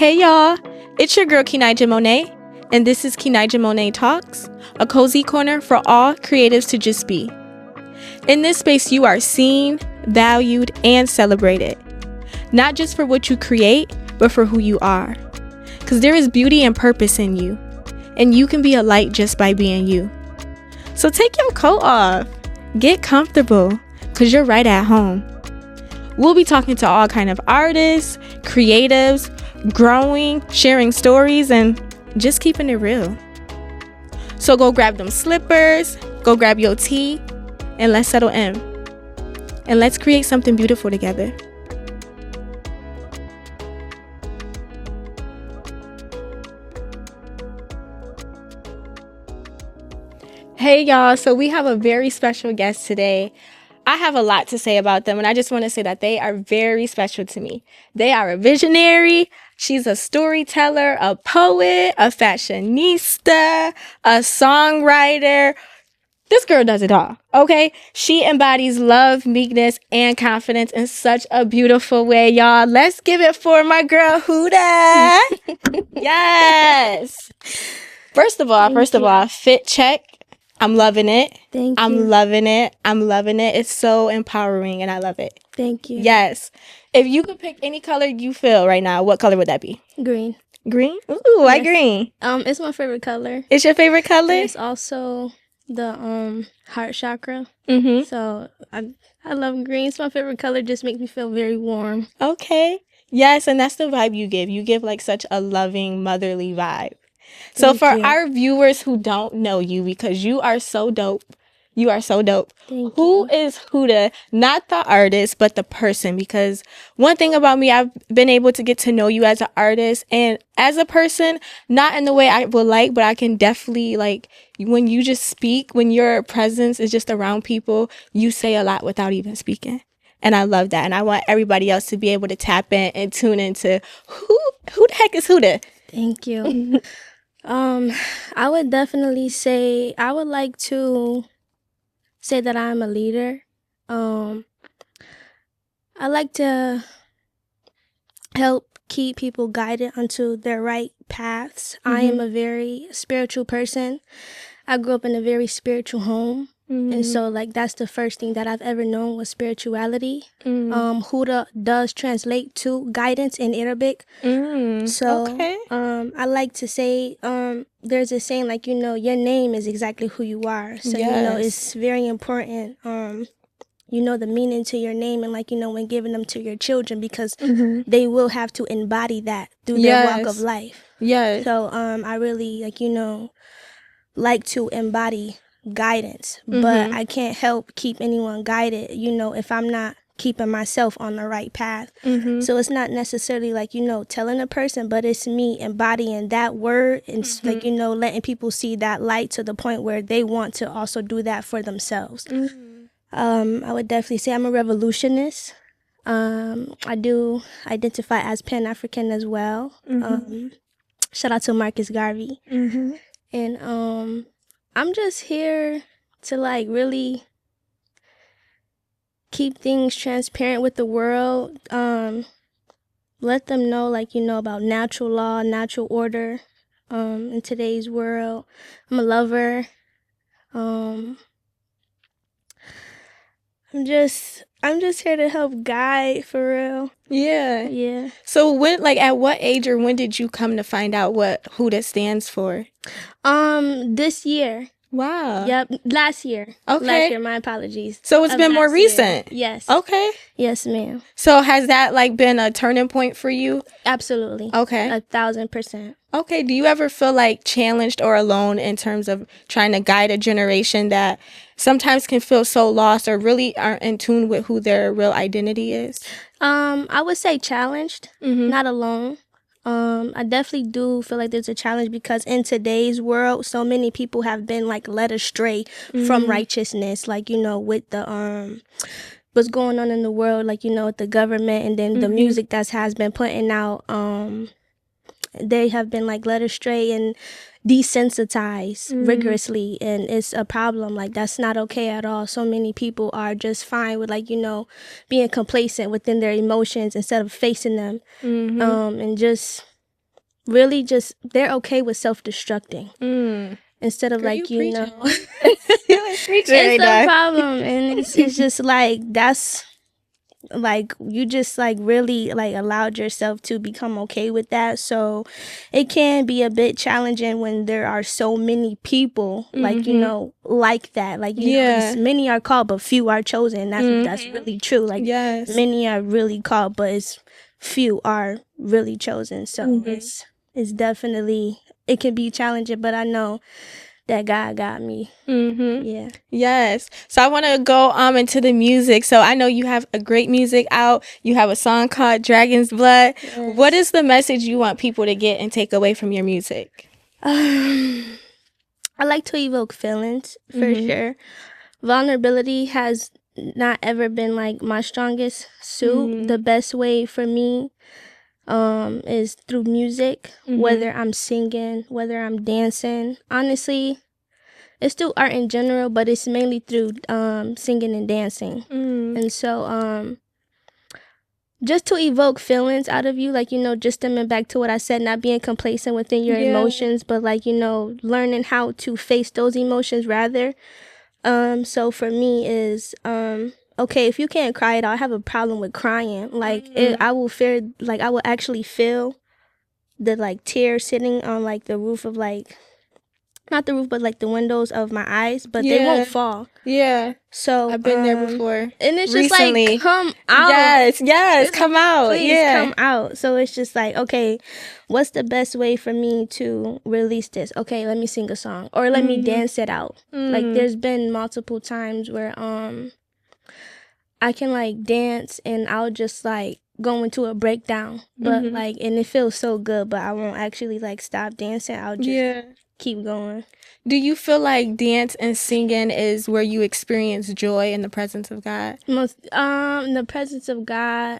Hey y'all, it's your girl Ke-nijah Monae, and this is Ke-nijah Monae Talks, a cozy corner for all creatives to just be. In this space, you are seen, valued, and celebrated. Not just for what you create, but for who you are. Because there is beauty and purpose in you, and you can be a light just by being you. So take your coat off, get comfortable, because you're right at home. We'll be talking to all kind of artists, creatives, growing, sharing stories, and just keeping it real. So go grab them slippers, go grab your tea, and let's settle in. And let's create something beautiful together. Hey y'all, so we have a very special guest today. I have a lot to say about them, and I just want to say that they are very special to me. They are a visionary. She's a storyteller, a poet, a fashionista, a songwriter. This girl does it all, okay? She embodies love, meekness, and confidence in such a beautiful way, y'all. Let's give it for my girl, Huda. Yes. First of all, fit check. I'm loving it. Thank you. I'm loving it. It's so empowering, and I love it. Thank you. Yes. If you could pick any color you feel right now, what color would that be? Green. Green? Ooh, why green? It's my favorite color. It's your favorite color? And it's also the heart chakra. Mm-hmm. So I love green. It's my favorite color. Just makes me feel very warm. Okay. Yes, and that's the vibe you give. You give like such a loving, motherly vibe. So Thank for you. our viewers who don't know you, because you are so dope. You are so dope. Thank Who you. is Huda? Not the artist, but the person. Because one thing about me, I've been able to get to know you as an artist and as a person, not in the way I would like, but I can definitely like when you just speak, when your presence is just around people, you say a lot without even speaking. And I love that. And I want everybody else to be able to tap in and tune into who the heck is Huda? Thank you. I would definitely say I would like to say that I'm a leader. I like to help keep people guided onto their right paths. I am a very spiritual person. I grew up in a very spiritual home. And so, like, that's the first thing that I've ever known was spirituality. Huda does translate to guidance in Arabic. So, okay. I like to say, there's a saying, like, you know, your name is exactly who you are. So, you know, it's very important, you know, the meaning to your name and, like, you know, when giving them to your children because they will have to embody that through their walk of life. Yes. So, I really, like, you know, like to embody guidance, but I can't help keep anyone guided, you know, if I'm not keeping myself on the right path. So it's not necessarily like, you know, telling a person, but it's me embodying that word and like, you know, letting people see that light to the point where they want to also do that for themselves. I would definitely say I'm a revolutionist. I do identify as Pan-African as well. Shout out to Marcus Garvey. And I'm just here to like really keep things transparent with the world. Let them know, like, you know, about natural law, natural order in today's world. I'm a lover. I'm just here to help guide for real. Yeah. So when, like, at what age or when did you come to find out what Huda stands for? This year. Wow. Yep, last year. Okay. Last year, my apologies. So it's been more recent. Yes. Okay. Yes, ma'am. So has that like been a turning point for you? Absolutely. Okay. 1,000%. Okay. Do you ever feel like challenged or alone in terms of trying to guide a generation that sometimes can feel so lost or really aren't in tune with who their real identity is? I would say challenged, not alone. I definitely do feel like there's a challenge because in today's world, so many people have been like led astray from righteousness, like, you know, with the what's going on in the world, like, you know, with the government and then the music that has been putting out. They have been like led astray and desensitized rigorously, and it's a problem. Like, that's not okay at all. So many people are just fine with, like, you know, being complacent within their emotions instead of facing them, and just really just, they're okay with self-destructing. Instead of, Girl, like, you you know, preaching right it's a now. problem. And it's just like, that's like, you just like really like allowed yourself to become okay with that. So it can be a bit challenging when there are so many people like, you know, like that. Like, you know, it's, many are called but few are chosen. That's really true. Like, many are really called but it's few are really chosen. So it's definitely, it can be challenging, but I know that God got me. Yeah. Yes. So I want to go into the music. So I know you have a great music out. You have a song called Dragon's Blood. Yes. What is the message you want people to get and take away from your music? I like to evoke feelings for sure. Vulnerability has not ever been like my strongest suit. The best way for me is through music, whether I'm singing, whether I'm dancing. Honestly, it's still art in general, but it's mainly through singing and dancing. And so just to evoke feelings out of you, like, you know, just stemming back to what I said, not being complacent within your emotions, but like, you know, learning how to face those emotions rather. So for me is okay, if you can't cry at all, I have a problem with crying. Like I will fear, like I will actually feel the like tears sitting on like the roof of like, not the roof, but like the windows of my eyes, but they won't fall. Yeah. So I've been there before. And it's just recently. like, come out. Yes, come out. Please come out. So it's just like, okay, what's the best way for me to release this? Okay, let me sing a song or let me dance it out. Like there's been multiple times where I can like dance and I'll just like go into a breakdown, but like, and it feels so good, but I won't actually like stop dancing. I'll just keep going. Do you feel like dance and singing is where you experience joy in the presence of God? Most in the presence of God.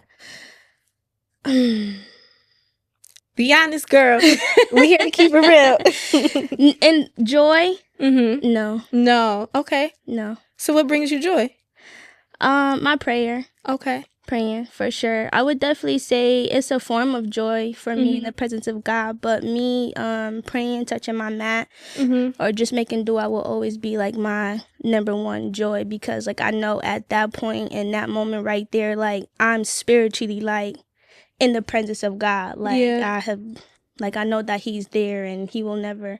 Be honest, girl. We here to keep it real. And joy? No. No. Okay. No. So what brings you joy? My prayer. Okay. Praying for sure. I would definitely say it's a form of joy for me in the presence of God, but me praying, touching my mat, or just making dua will always be like my number one joy, because like I know at that point in that moment right there, like I'm spiritually like in the presence of God. Like I know that He's there and He will never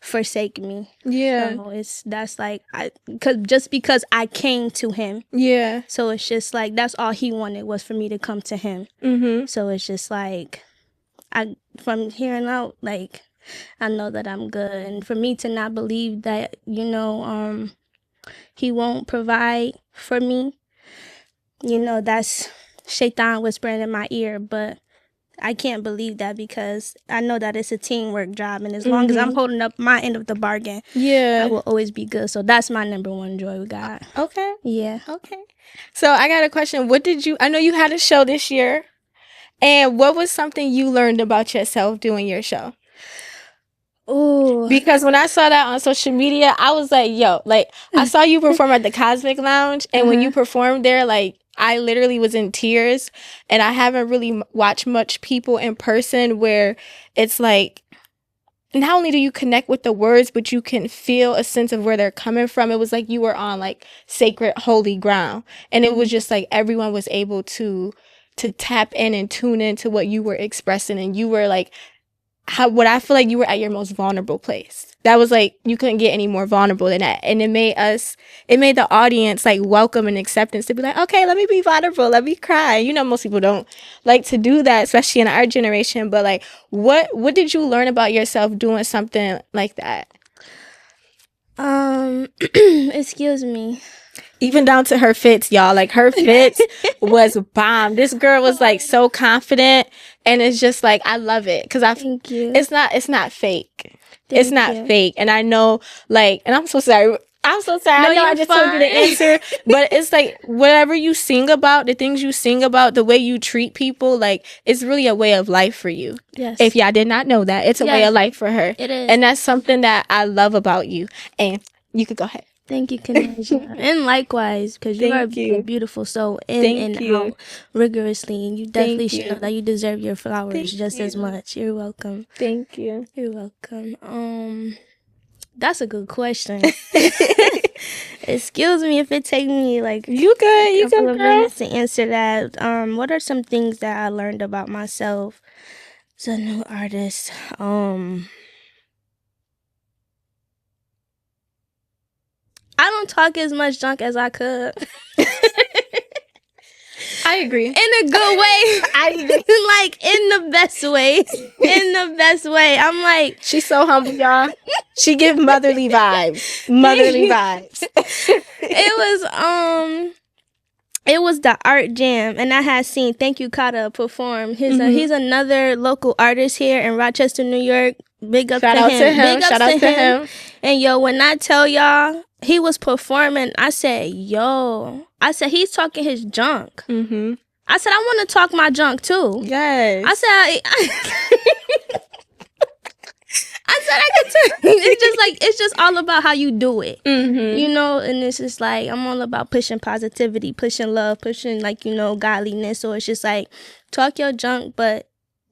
forsake me. So that's like, because I came to Him. So it's just like, that's all He wanted was for me to come to Him. So it's just like, from here on out, like I know that I'm good. And for me to not believe that, you know, He won't provide for me, you know, that's Shaitan whispering in my ear. But I can't believe that, because I know that it's a teamwork job, and as long as I'm holding up my end of the bargain, I will always be good. So that's my number one joy with God. Okay. Yeah. Okay. So I got a question. I know you had a show this year, and what was something you learned about yourself doing your show? Oh, because when I saw that on social media, I was like, yo, like I saw you perform at the Cosmic Lounge, and when you performed there, like I literally was in tears, and I haven't really watched much people in person where it's like, not only do you connect with the words, but you can feel a sense of where they're coming from. It was like you were on like sacred, holy ground, and it was just like everyone was able to tap in and tune into what you were expressing, and you were like, what I feel like you were at your most vulnerable place. That was like, you couldn't get any more vulnerable than that. And it made the audience like welcome and acceptance to be like, okay, let me be vulnerable, let me cry. You know, most people don't like to do that, especially in our generation. But like, what did you learn about yourself doing something like that? Excuse me. Even down to her fits, y'all. Like her fits was bomb. This girl was like so confident, and it's just like, I love it, because Thank you. It's not fake. It's not fake, and I know, like, and I'm so sorry. I'm so sorry. No, I know I just told you the answer, but it's like whatever you sing about, the things you sing about, the way you treat people, like it's really a way of life for you. Yes. If y'all did not know that, it's a way of life for her. It is, and that's something that I love about you. And you could go ahead. Thank you, Ke-nijah. And likewise, because you are Thank you. a beautiful soul Thank in and you. out rigorously. And you definitely Thank should you. know that you deserve your flowers Thank just as you. much. You're welcome. Thank you. You're welcome. That's a good question. Excuse me if it take me like You good. You a couple good, of girl. minutes to answer that. What are some things that I learned about myself as a new artist? I don't talk as much junk as I could. I agree. In a good way. I agree. Like, in the best way. In the best way. I'm like... She's so humble, y'all. She give motherly vibes. Motherly vibes. It was the art jam, and I had seen Thank You Kata perform. He's another local artist here in Rochester, New York. Big up Shout to out him. to him. Big ups Shout out to him. And yo, when I tell y'all he was performing, I said, he's talking his junk. I said, I want to talk my junk too. Yes. I said, I could tell. It's just all about how you do it. You know, and it's just like, I'm all about pushing positivity, pushing love, pushing godliness. So it's just like, talk your junk, but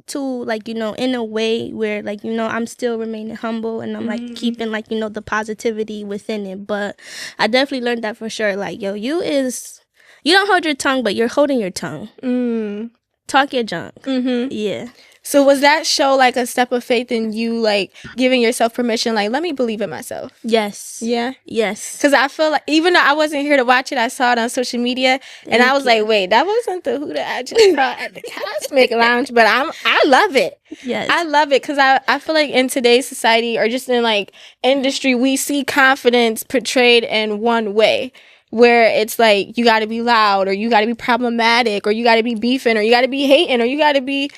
to in a way where I'm still remaining humble, and I'm like keeping the positivity within it. But I definitely learned that for sure. Like, yo, you don't hold your tongue, but you're holding your tongue. Talk your junk. Yeah. So was that show like a step of faith in you, like giving yourself permission, like, let me believe in myself? Yes. Yeah. Yes. Because I feel like, even though I wasn't here to watch it, I saw it on social media, and I was like, wait, that wasn't the Huda I just saw at the Cosmic Lounge, but I love it. Yes. I love it because I feel like in today's society, or just in like industry, we see confidence portrayed in one way, where it's like you got to be loud, or you got to be problematic, or you got to be beefing, or you got to be hating, or you got to be,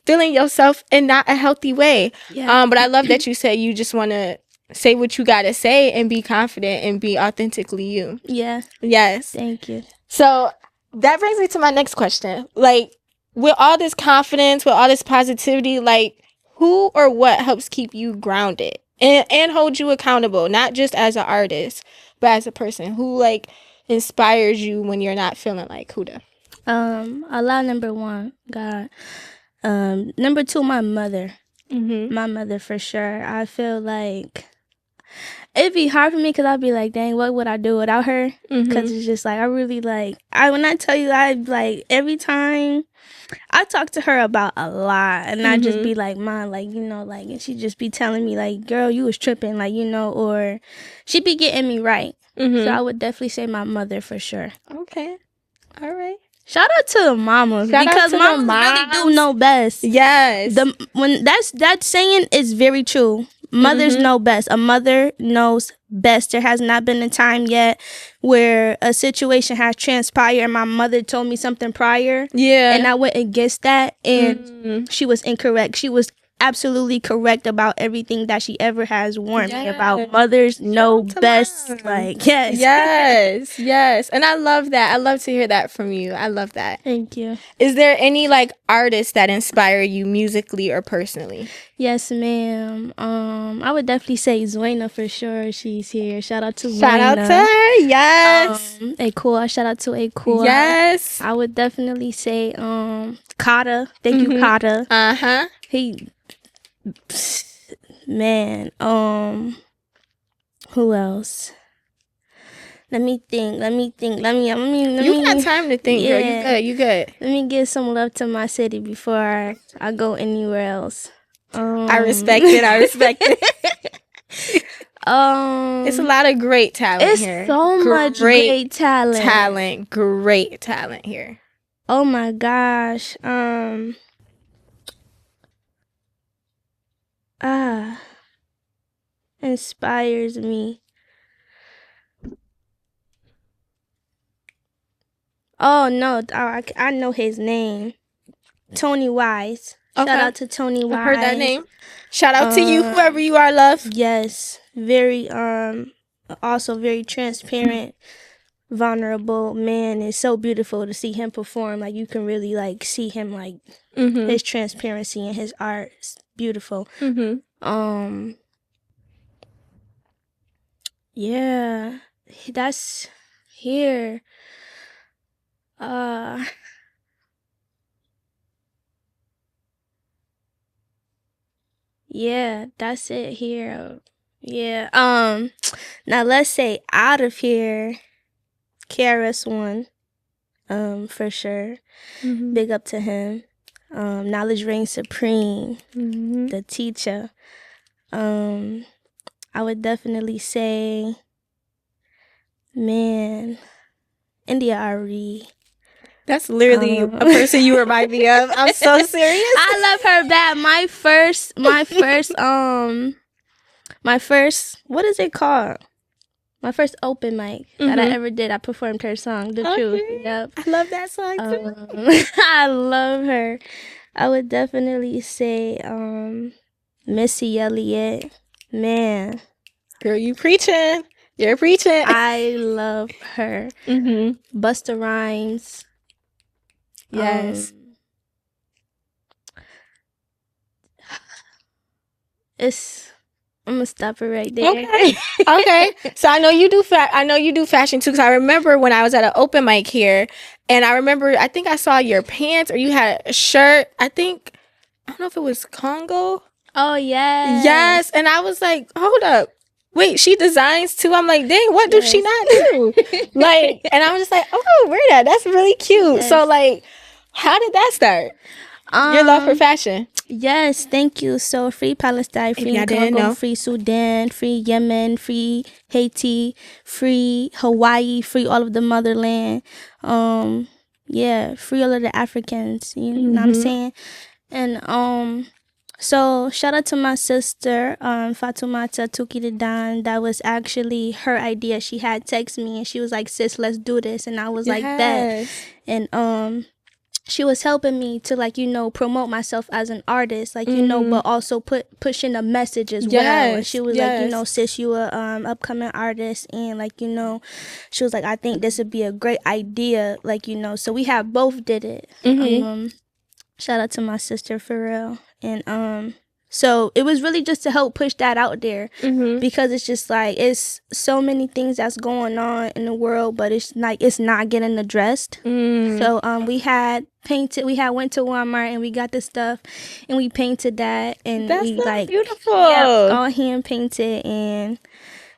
feeling yourself in not a healthy way. Yeah. But I love that you said you just want to say what you got to say and be confident and be authentically you. Yeah. Yes. Thank you. So that brings me to my next question. Like, with all this confidence, with all this positivity, like, who or what helps keep you grounded and hold you accountable, not just as an artist, but as a person? Who, like, inspires you when you're not feeling like Huda? Allah, number one, God. Number two, my mother. My mother, for sure. I feel like it'd be hard for me because I'd be like, dang, what would I do without her? Because it's just like, I really like, when I tell you, I like, every time I talk to her about a lot, and I just be like, Mom, like, and she just be telling me, like, girl, you was tripping, like, or she'd be getting me right. So I would definitely say my mother for sure. Okay. All right. Shout out to the mamas, because mamas really do know best. Yes. That saying is very true. Mothers know best. A mother knows best. There has not been a time yet where a situation has transpired and my mother told me something prior. Yeah. And I went against that, and she was incorrect. She was absolutely correct about everything that she ever has warned me about. Mothers know best. Like, yes. And I love that. I love to hear that from you. I love that. Thank you. Is there any like artists that inspire you musically or personally? Yes, ma'am. I would definitely say Zoina for sure. She's here. Shout out to Zoina. Shout out to her. Yes. Akua. Shout out to Akua. Yes. I would definitely say Kata. Thank you, Kata. Man, who else? Let me think. You got time to think, girl. You good. Let me give some love to my city before I go anywhere else. I respect it. It's a lot of great talent here. It's so much great talent. Great talent here. Oh my gosh. Inspires me. Oh no, I know his name. Tony Wise. Okay. Shout out to Tony Wise. I heard that name. Shout out to you, whoever you are, love. Yes. Very also very transparent, vulnerable man. It's so beautiful to see him perform. Like, you can really like see him, like his transparency and his art. It's beautiful. Yeah, that's here. Yeah, that's it here. Yeah. Now let's say out of here, KRS-One. For sure. Big up to him. Knowledge reigns supreme. The teacher. I would definitely say, man, India Ari. That's literally a person you remind me of. I'm so serious. I love her bad. My first, what is it called? My first open mic that I ever did, I performed her song, The Truth. Yep. I love that song too. I love her. I would definitely say Missy Elliott. Man. Girl, you preaching. You're preaching. I love her. Busta Rhymes. Yes. I'm gonna stop it right there. Okay. Okay. So I know you do fashion too. Cause I remember when I was at an open mic here, and I think I saw your pants or you had a shirt. I don't know if it was Congo. Oh yeah. Yes. And I was like, hold up. Wait, she designs too. I'm like, dang, what does she not do? Like, and I was just like, oh, wear that. That's really cute. Yes. So like, how did that start? Your love for fashion. Yes, thank you. So free Palestine, free Congo, free Sudan, free Yemen, free Haiti, free Hawaii, free all of the motherland. Yeah, free all of the Africans. You know what I'm saying? And so shout out to my sister, Fatumata Tukididan. That was actually her idea. She had texted me and she was like, sis, let's do this. And I was like, that. And she was helping me to, like, you know, promote myself as an artist, like, you know, but also pushing a message as well. And she was like, you know, sis, you a upcoming artist, and like, you know, she was like, I think this would be a great idea, like, you know. So we have both did it. Shout out to my sister for real. And so it was really just to help push that out there, because it's just like, it's so many things that's going on in the world, but it's like, it's not getting addressed. So we had went to Walmart and we got the stuff and we painted that, and that's we so like beautiful. all hand painted, and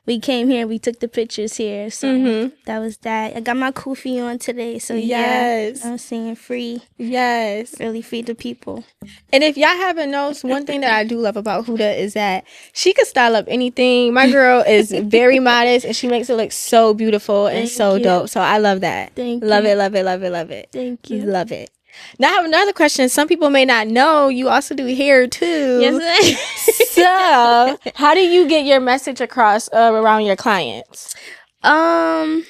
we came here, we took the pictures here. So that was that. I got my kufi on today. So yeah, I'm saying free. Yes. Really free the people. And if y'all haven't noticed, one thing that I do love about Huda is that she could style up anything. My girl is very modest and she makes it look so beautiful and so dope. So I love that. Thank you. Love it, love it, love it, love it. Thank you. Love it. Now I have another question. Some people may not know you also do hair too. Yes. So how do you get your message across around your clients? And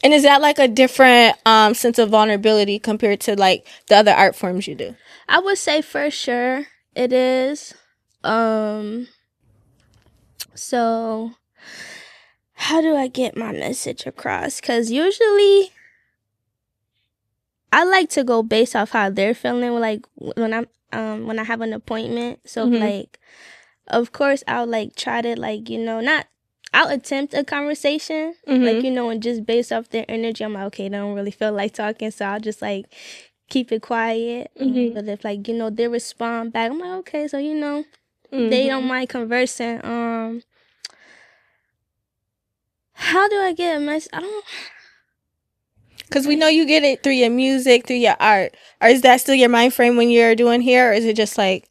is that like a different sense of vulnerability compared to like the other art forms you do? I would say for sure it is. So how do I get my message across? Because usually I like to go based off how they're feeling, like when I have an appointment. So like, of course I'll like try to, like, you know, I'll attempt a conversation, like, you know, and just based off their energy, I'm like, okay, they don't really feel like talking, so I'll just like keep it quiet. But if, like, you know, they respond back, I'm like, okay, so, you know, they don't mind conversing. How do I get a message? I don't. Because we know you get it through your music, through your art. Or is that still your mind frame when you're doing hair, or is it just like...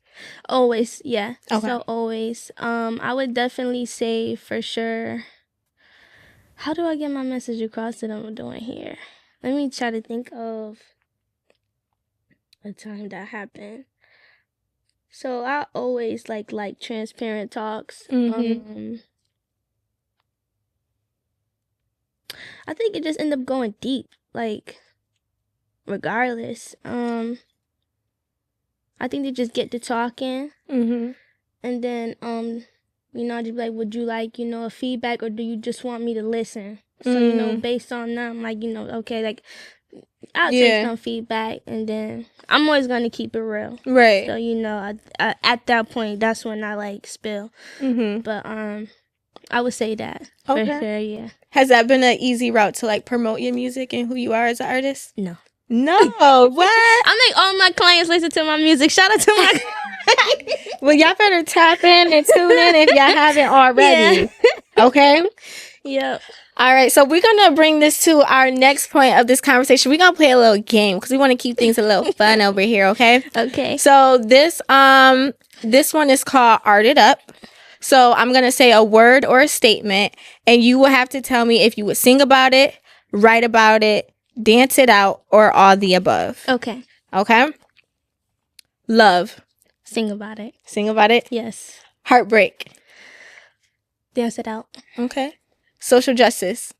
Always, yeah. Okay. So always. I would definitely say for sure, how do I get my message across that I'm doing here? Let me try to think of a time that happened. So I always like transparent talks. I think it just ended up going deep, like, regardless. I think they just get to talking, and then you know, I'd just be like, would you like, you know, a feedback, or do you just want me to listen? So, you know, based on that, I'm like, you know, okay, like, I'll take some feedback, and then I'm always gonna keep it real, right? So, you know, I at that point, that's when I like spill. But I would say that. Okay. For sure, yeah. Has that been an easy route to like promote your music and who you are as an artist? No. No. What? I make all my clients listen to my music. Shout out to my Well, y'all better tap in and tune in if y'all haven't already. Yeah. Okay? Yep. All right. So we're going to bring this to our next point of this conversation. We're going to play a little game because we want to keep things a little fun over here, okay? Okay. So this one is called Art It Up. So I'm going to say a word or a statement, and you will have to tell me if you would sing about it, write about it, dance it out, or all the above. Okay. Okay? Love. Sing about it. Sing about it. Yes. Heartbreak. Dance it out. Okay. Social justice.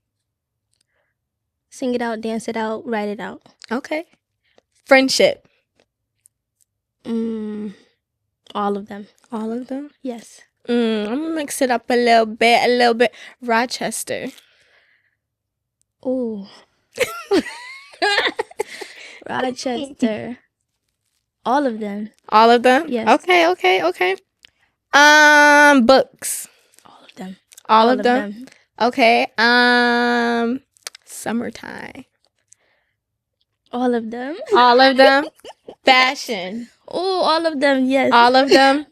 Sing it out, dance it out, write it out. Okay. Friendship. All of them. All of them? Yes. I'm going to mix it up a little bit. Rochester. Ooh. Rochester. All of them. All of them? Yes. Okay. Books. All of them. All of them? Okay. Summertime. All of them. All of them? Fashion. Oh, all of them. Yes. All of them?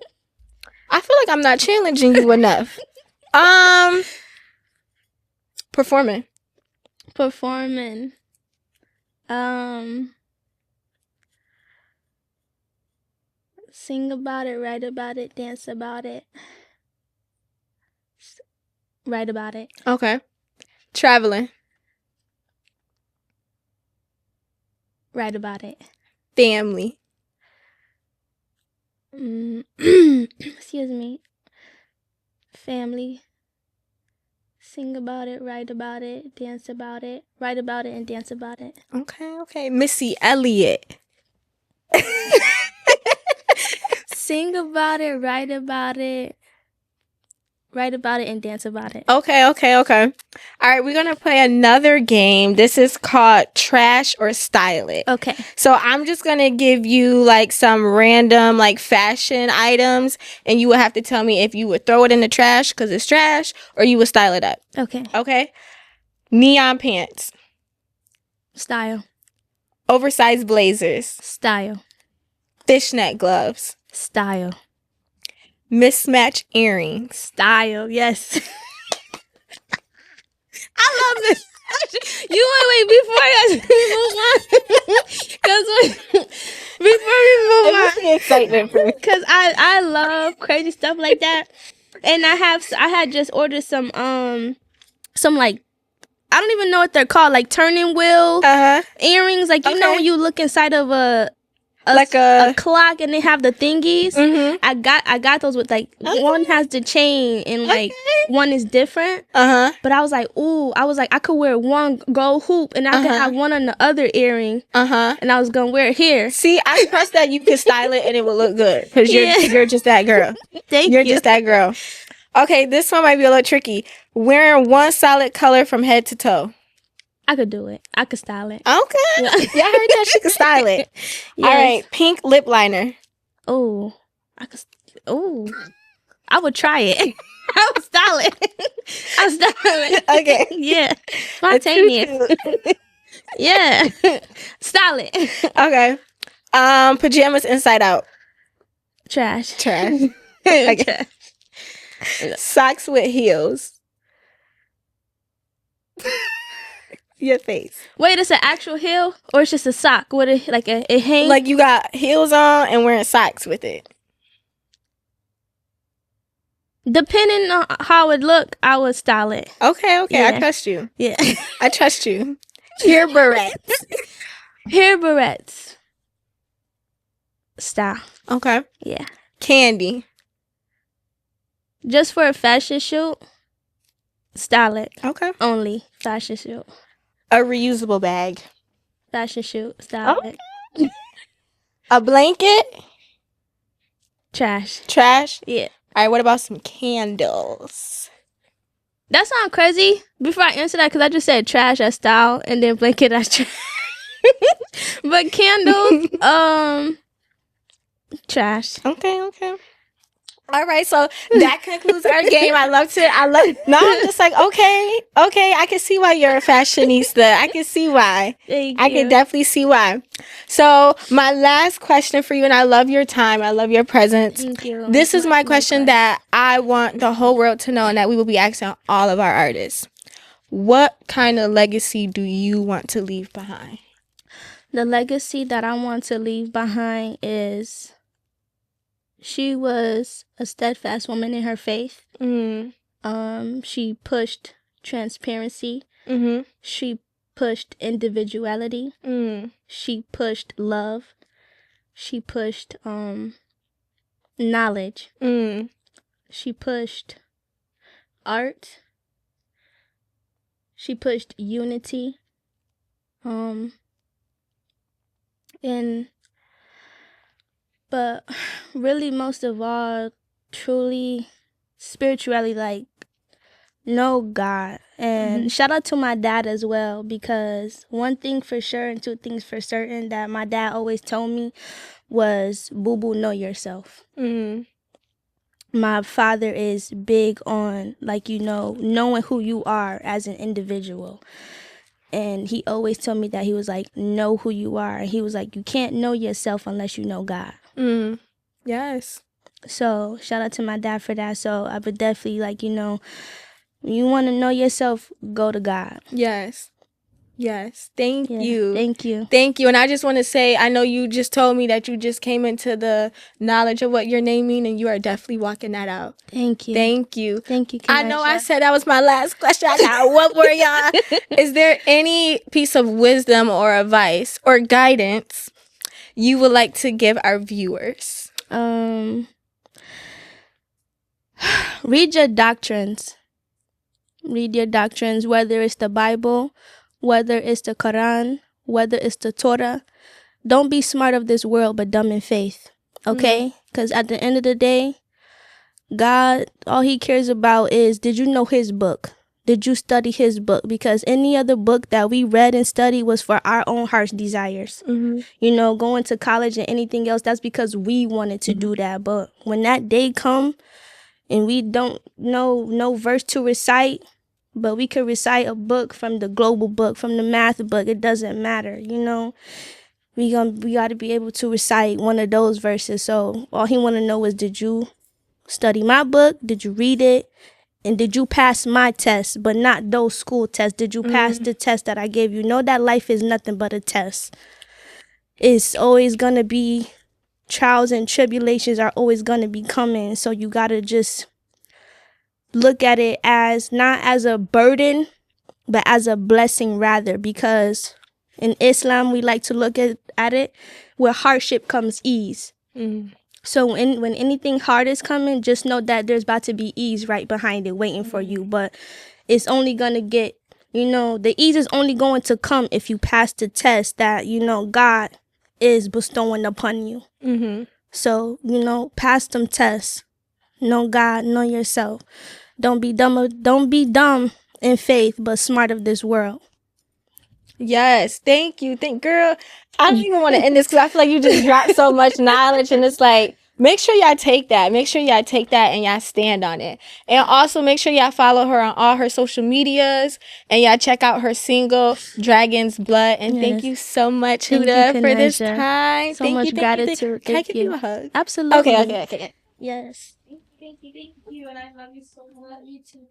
I feel like I'm not challenging you enough. Performing. Sing about it, write about it, dance about it. Write about it. Okay. Traveling. Write about it. Family. Excuse me. Family. Sing about it, write about it, dance about it. Write about it and dance about it. Okay. Missy Elliott. Sing about it, write about it. Write about it and dance about it. Okay. All right, we're going to play another game. This is called Trash or Style It. Okay. So I'm just going to give you like some random like fashion items, and you will have to tell me if you would throw it in the trash because it's trash or you would style it up. Okay. Neon pants. Style. Oversized blazers. Style. Fishnet gloves. Style. Mismatched earrings. Style, yes. I love this. You wait before we move on. Because before we move on, the excitement for me. because I love crazy stuff like that, and I had just ordered some like, I don't even know what they're called, like turning wheel earrings, like you know when you look inside of a clock and they have the thingies. I got those with like one has the chain and like one is different. But I was like, I could wear one gold hoop and I could have one on the other earring. And I was gonna wear it here. See, I trust that you can style it and it will look good because you're just that girl. You're just that girl. Okay, this one might be a little tricky. Wearing one solid color from head to toe. I could do it. I could style it. Okay. Yeah, I heard that she could style it. Yes. All right. Pink lip liner. I would try it. I would style it. Okay. Yeah. Spontaneous. Yeah. Style it. Okay. Pajamas inside out. Trash. Okay. Socks with heels. Your face. Wait, it's an actual heel or it's just a sock? What it hangs? Like you got heels on and wearing socks with it. Depending on how it look, I would style it. Okay. Yeah. I trust you. Yeah. I trust you. Hair barrettes. Style. Okay. Yeah. Candy. Just for a fashion shoot, style it. Okay. Only fashion shoot. A reusable bag. Fashion shoot, style it. A blanket. Trash. Yeah. All right, what about some candles? That sounds crazy. Before I answer that, because I just said trash as style and then blanket as trash. But candles, trash. Okay. All right, so that concludes our game. No, I'm just like, okay, I can see why you're a fashionista. I can see why. Thank I you. can definitely see why. So my last question for you, and I love your time, I love your presence. Thank you. This is my question that I want the whole world to know, and that we will be asking all of our artists. What kind of legacy do you want to leave behind? The legacy that I want to leave behind is she was a steadfast woman in her faith. She pushed transparency. She pushed individuality. She pushed love. She pushed knowledge. She pushed art. She pushed unity. But really, most of all, truly, spiritually, like, know God. And shout out to my dad as well, because one thing for sure and two things for certain that my dad always told me was, boo-boo, know yourself. My father is big on, like, knowing who you are as an individual. And he always told me that, he was like, know who you are. And he was like, you can't know yourself unless you know God. Yes. So shout out to my dad for that. So I would definitely, like, when you want to know yourself, go to God. Yes. Thank you. Thank you. Thank you. And I just want to say, I know you just told me that you just came into the knowledge of what your name means, and you are definitely walking that out. Thank you. Thank you. Thank you, I know I said that was my last question. I got one more, y'all. Is there any piece of wisdom or advice or guidance you would like to give our viewers? Read your doctrines. Read your doctrines, whether it's the Bible, whether it's the Quran, whether it's the Torah. Don't be smart of this world, but dumb in faith. Okay? Because at the end of the day, God, all he cares about is, did you know his book? Did you study his book? Because any other book that we read and studied was for our own heart's desires. Going to college and anything else, that's because we wanted to do that. But when that day come and we don't know no verse to recite, but we could recite a book from the global book, from the math book, it doesn't matter. We got to be able to recite one of those verses. So all he want to know is, did you study my book? Did you read it? And did you pass my test, but not those school tests? Did you pass the test that I gave you? Know that life is nothing but a test. It's always going to be, trials and tribulations are always going to be coming. So you got to just look at it as, not as a burden, but as a blessing rather. Because in Islam, we like to look at it, where hardship comes ease. So when anything hard is coming, just know that there's about to be ease right behind it waiting for you. But it's only going to get, the ease is only going to come if you pass the test that, God is bestowing upon you. So, pass them tests. Know God, know yourself. Don't be dumb in faith, but smart of this world. Yes, thank you. Girl, I don't even want to end this because I feel like you just dropped so much knowledge, and it's like, make sure y'all take that. Make sure y'all take that and y'all stand on it. And also make sure y'all follow her on all her social medias, and y'all check out her single, Dragon's Blood. And thank you so much, Huda, for this time. So much gratitude. Can I give you a hug? Absolutely. Okay. Yes. Thank you. And I love you so much. You too.